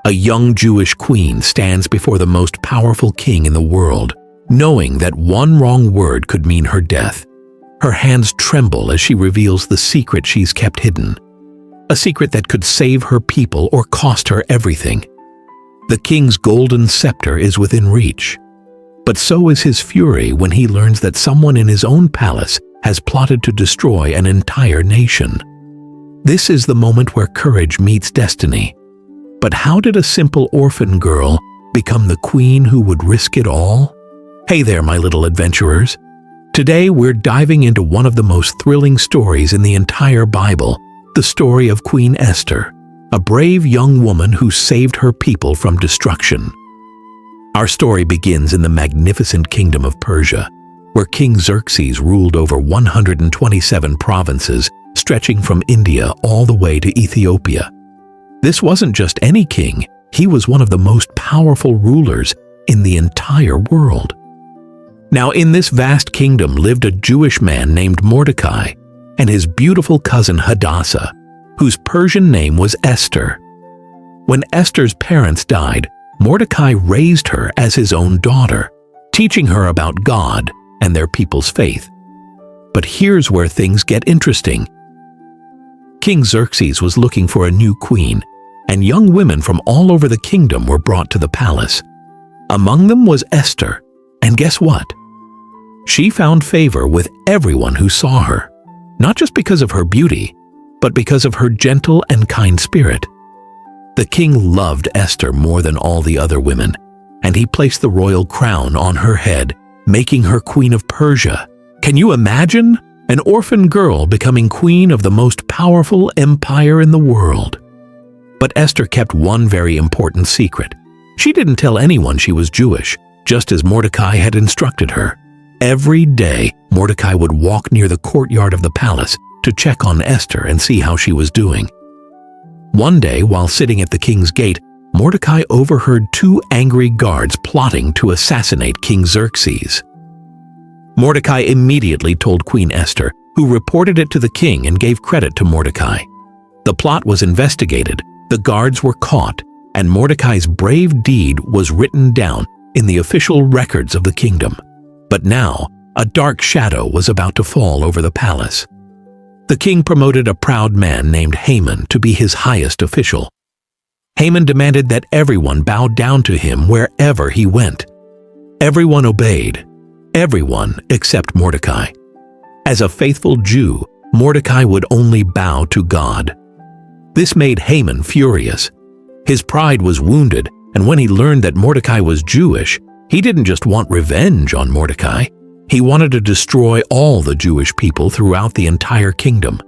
a young Jewish queen stands before the most powerful king in the world, knowing that one wrong word could mean her death. Her hands tremble as she reveals the secret she's kept hidden, a secret that could save her people or cost her everything. The king's golden scepter is within reach, but so is his fury when he learns that someone in his own palace has plotted to destroy an entire nation. This is the moment where courage meets destiny. But how did a simple orphan girl become the queen who would risk it all? Hey there, my little adventurers. Today we're diving into one of the most thrilling stories in the entire Bible, the story of Queen Esther, a brave young woman who saved her people from destruction. Our story begins in the magnificent kingdom of Persia, where King Xerxes ruled over 127 provinces, stretching from India all the way to Ethiopia. This wasn't just any king, he was one of the most powerful rulers in the entire world. Now, in this vast kingdom lived a Jewish man named Mordecai and his beautiful cousin Hadassah, whose Persian name was Esther. When Esther's parents died, Mordecai raised her as his own daughter, teaching her about God and their people's faith. But here's where things get interesting. King Xerxes was looking for a new queen, and young women from all over the kingdom were brought to the palace. Among them was Esther, and guess what? She found favor with everyone who saw her, not just because of her beauty, but because of her gentle and kind spirit. The king loved Esther more than all the other women, and he placed the royal crown on her head, making her Queen of Persia. Can you imagine? An orphan girl becoming queen of the most powerful empire in the world. But Esther kept one very important secret. She didn't tell anyone she was Jewish, just as Mordecai had instructed her. Every day, Mordecai would walk near the courtyard of the palace to check on Esther and see how she was doing. One day, while sitting at the king's gate, Mordecai overheard two angry guards plotting to assassinate King Xerxes. Mordecai immediately told Queen Esther, who reported it to the king and gave credit to Mordecai. The plot was investigated, the guards were caught, and Mordecai's brave deed was written down in the official records of the kingdom. But now, a dark shadow was about to fall over the palace. The king promoted a proud man named Haman to be his highest official. Haman demanded that everyone bow down to him wherever he went. Everyone obeyed. Everyone except Mordecai. As a faithful Jew, Mordecai would only bow to God. This made Haman furious. His pride was wounded, and when he learned that Mordecai was Jewish, he didn't just want revenge on Mordecai. He wanted to destroy all the Jewish people throughout the entire kingdom.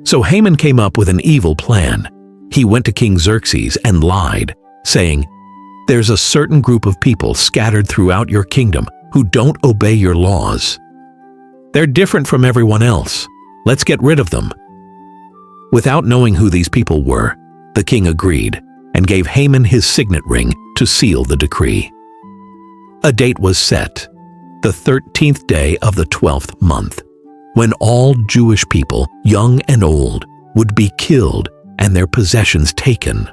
So Haman came up with an evil plan. He went to King Xerxes and lied, saying, "There's a certain group of people scattered throughout your kingdom who don't obey your laws. They're different from everyone else. Let's get rid of them." Without knowing who these people were, the king agreed and gave Haman his signet ring to seal the decree. A date was set, the 13th day of the 12th month, when all Jewish people, young and old, would be killed and their possessions taken.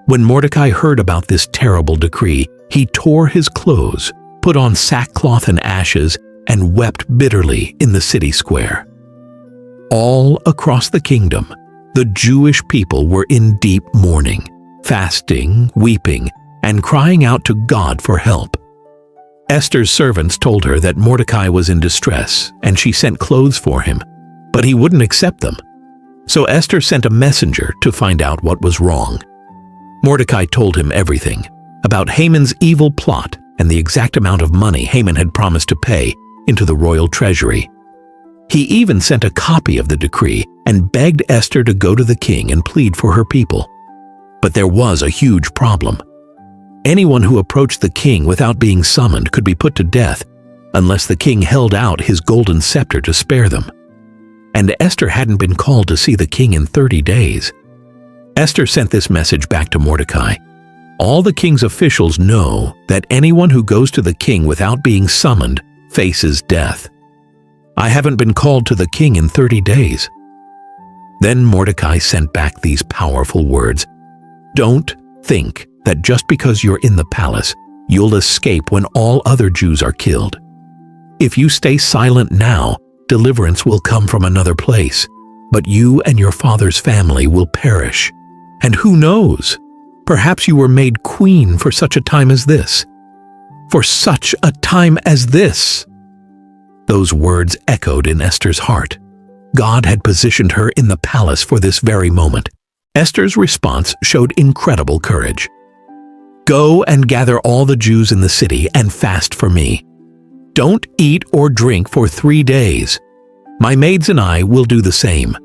When Mordecai heard about this terrible decree, he tore his clothes, put on sackcloth and ashes, and wept bitterly in the city square. All across the kingdom, the Jewish people were in deep mourning, fasting, weeping, and crying out to God for help. Esther's servants told her that Mordecai was in distress, and she sent clothes for him, but he wouldn't accept them. So Esther sent a messenger to find out what was wrong. Mordecai told him everything about Haman's evil plot and the exact amount of money Haman had promised to pay into the royal treasury. He even sent a copy of the decree and begged Esther to go to the king and plead for her people. But there was a huge problem. Anyone who approached the king without being summoned could be put to death unless the king held out his golden scepter to spare them. And Esther hadn't been called to see the king in 30 days. Esther sent this message back to Mordecai. All the king's officials know that anyone who goes to the king without being summoned faces death. I haven't been called to the king in 30 days. Then Mordecai sent back these powerful words. Don't think that just because you're in the palace, you'll escape when all other Jews are killed. If you stay silent now, deliverance will come from another place, but you and your father's family will perish. And who knows? Perhaps you were made queen for such a time as this. For such a time as this. Those words echoed in Esther's heart. God had positioned her in the palace for this very moment. Esther's response showed incredible courage. Go and gather all the Jews in the city and fast for me. Don't eat or drink for 3 days. My maids and I will do the same.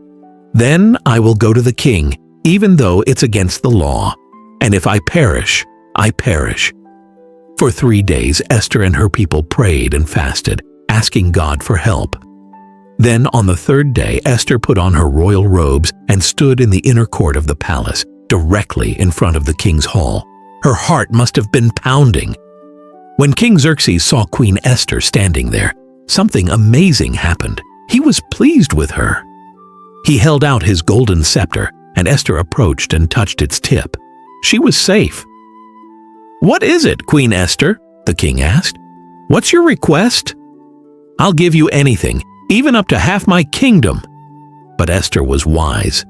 Then I will go to the king, even though it's against the law. And if I perish, I perish. For 3 days, Esther and her people prayed and fasted, asking God for help. Then on the 3rd day, Esther put on her royal robes and stood in the inner court of the palace, directly in front of the king's hall. Her heart must have been pounding. When King Xerxes saw Queen Esther standing there, something amazing happened. He was pleased with her. He held out his golden scepter, and Esther approached and touched its tip. She was safe. "What is it, Queen Esther?" the king asked. "What's your request?" "I'll give you anything, even up to half my kingdom." But Esther was wise.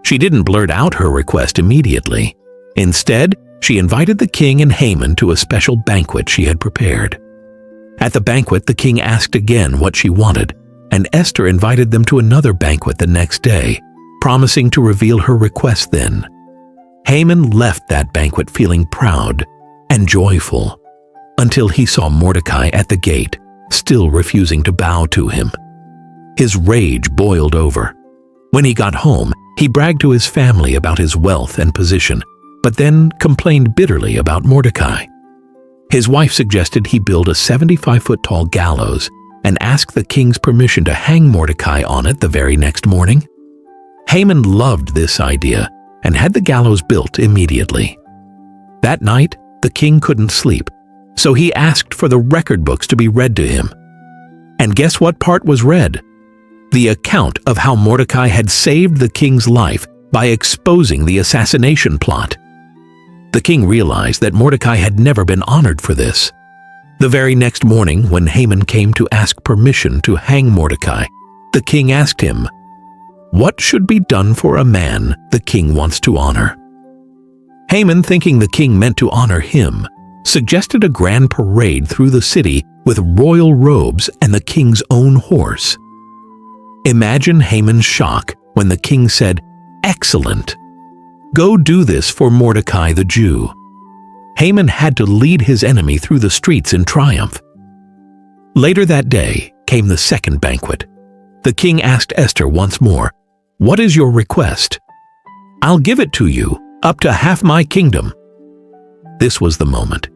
She didn't blurt out her request immediately. Instead, she invited the king and Haman to a special banquet she had prepared. At the banquet, the king asked again what she wanted, and Esther invited them to another banquet the next day, promising to reveal her request then. Haman left that banquet feeling proud and joyful, until he saw Mordecai at the gate, still refusing to bow to him. His rage boiled over. When he got home, he bragged to his family about his wealth and position, but then complained bitterly about Mordecai. His wife suggested he build a 75-foot-tall gallows and ask the king's permission to hang Mordecai on it the very next morning. Haman loved this idea and had the gallows built immediately. That night, the king couldn't sleep, so he asked for the record books to be read to him. And guess what part was read? The account of how Mordecai had saved the king's life by exposing the assassination plot. The king realized that Mordecai had never been honored for this. The very next morning, when Haman came to ask permission to hang Mordecai, the king asked him, "What should be done for a man the king wants to honor?" Haman, thinking the king meant to honor him, suggested a grand parade through the city with royal robes and the king's own horse. Imagine Haman's shock when the king said, "Excellent! Go do this for Mordecai the Jew." Haman had to lead his enemy through the streets in triumph. Later that day came the second banquet. The king asked Esther once more, "What is your request?" "I'll give it to you, up to half my kingdom." This was the moment.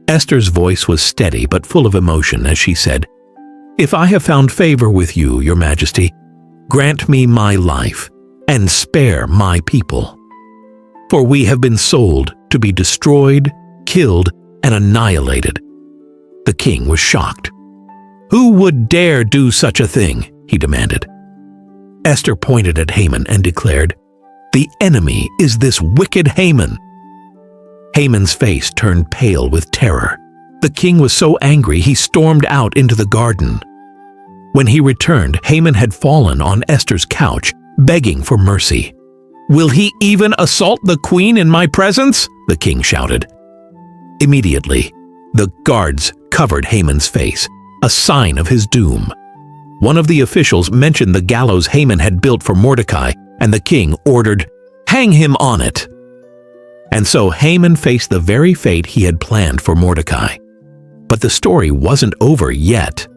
Esther's voice was steady but full of emotion as she said, "If I have found favor with you, Your Majesty, grant me my life and spare my people. For we have been sold to be destroyed, killed, and annihilated." The king was shocked. "Who would dare do such a thing?" he demanded. Esther pointed at Haman and declared, "The enemy is this wicked Haman." Haman's face turned pale with terror. The king was so angry he stormed out into the garden. When he returned, Haman had fallen on Esther's couch, begging for mercy. "Will he even assault the queen in my presence?" the king shouted. Immediately, the guards covered Haman's face, a sign of his doom. One of the officials mentioned the gallows Haman had built for Mordecai, and the king ordered, "Hang him on it." And so Haman faced the very fate he had planned for Mordecai. But the story wasn't over yet.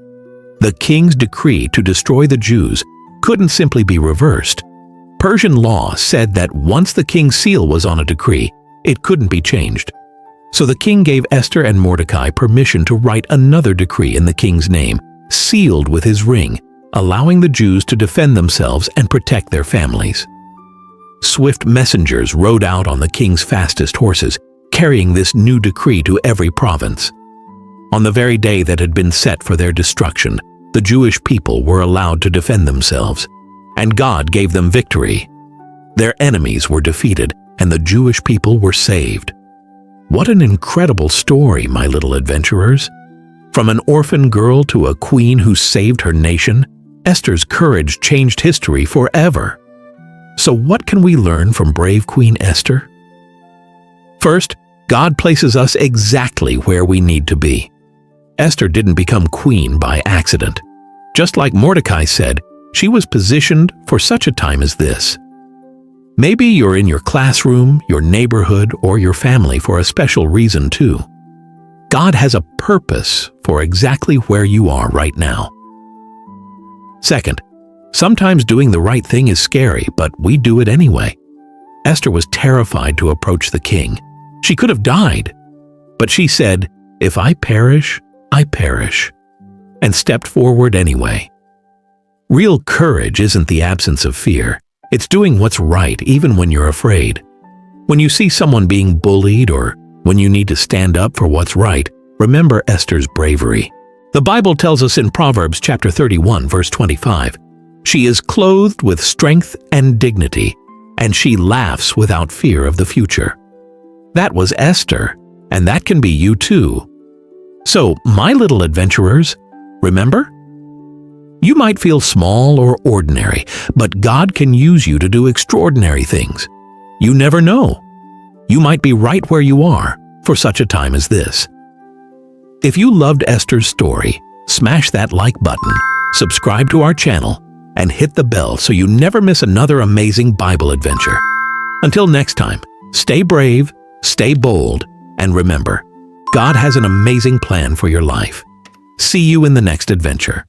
The king's decree to destroy the Jews couldn't simply be reversed. Persian law said that once the king's seal was on a decree, it couldn't be changed. So the king gave Esther and Mordecai permission to write another decree in the king's name, sealed with his ring, allowing the Jews to defend themselves and protect their families. Swift messengers rode out on the king's fastest horses, carrying this new decree to every province. On the very day that had been set for their destruction, the Jewish people were allowed to defend themselves, and God gave them victory. Their enemies were defeated, and the Jewish people were saved. What an incredible story, my little adventurers! From an orphan girl to a queen who saved her nation, Esther's courage changed history forever. So what can we learn from brave Queen Esther? First, God places us exactly where we need to be. Esther didn't become queen by accident. Just like Mordecai said, she was positioned for such a time as this. Maybe you're in your classroom, your neighborhood, or your family for a special reason too. God has a purpose for exactly where you are right now. Second, sometimes doing the right thing is scary, but we do it anyway. Esther was terrified to approach the king. She could have died, but she said, "If I perish, I perish," and stepped forward anyway. Real courage isn't the absence of fear. It's doing what's right even when you're afraid. When you see someone being bullied or when you need to stand up for what's right, remember Esther's bravery. The Bible tells us in Proverbs chapter 31, verse 25, "She is clothed with strength and dignity, and she laughs without fear of the future." That was Esther, and that can be you too. So, my little adventurers, remember? You might feel small or ordinary, but God can use you to do extraordinary things. You never know. You might be right where you are for such a time as this. If you loved Esther's story, smash that like button, subscribe to our channel, and hit the bell so you never miss another amazing Bible adventure. Until next time, stay brave, stay bold, and remember, God has an amazing plan for your life. See you in the next adventure.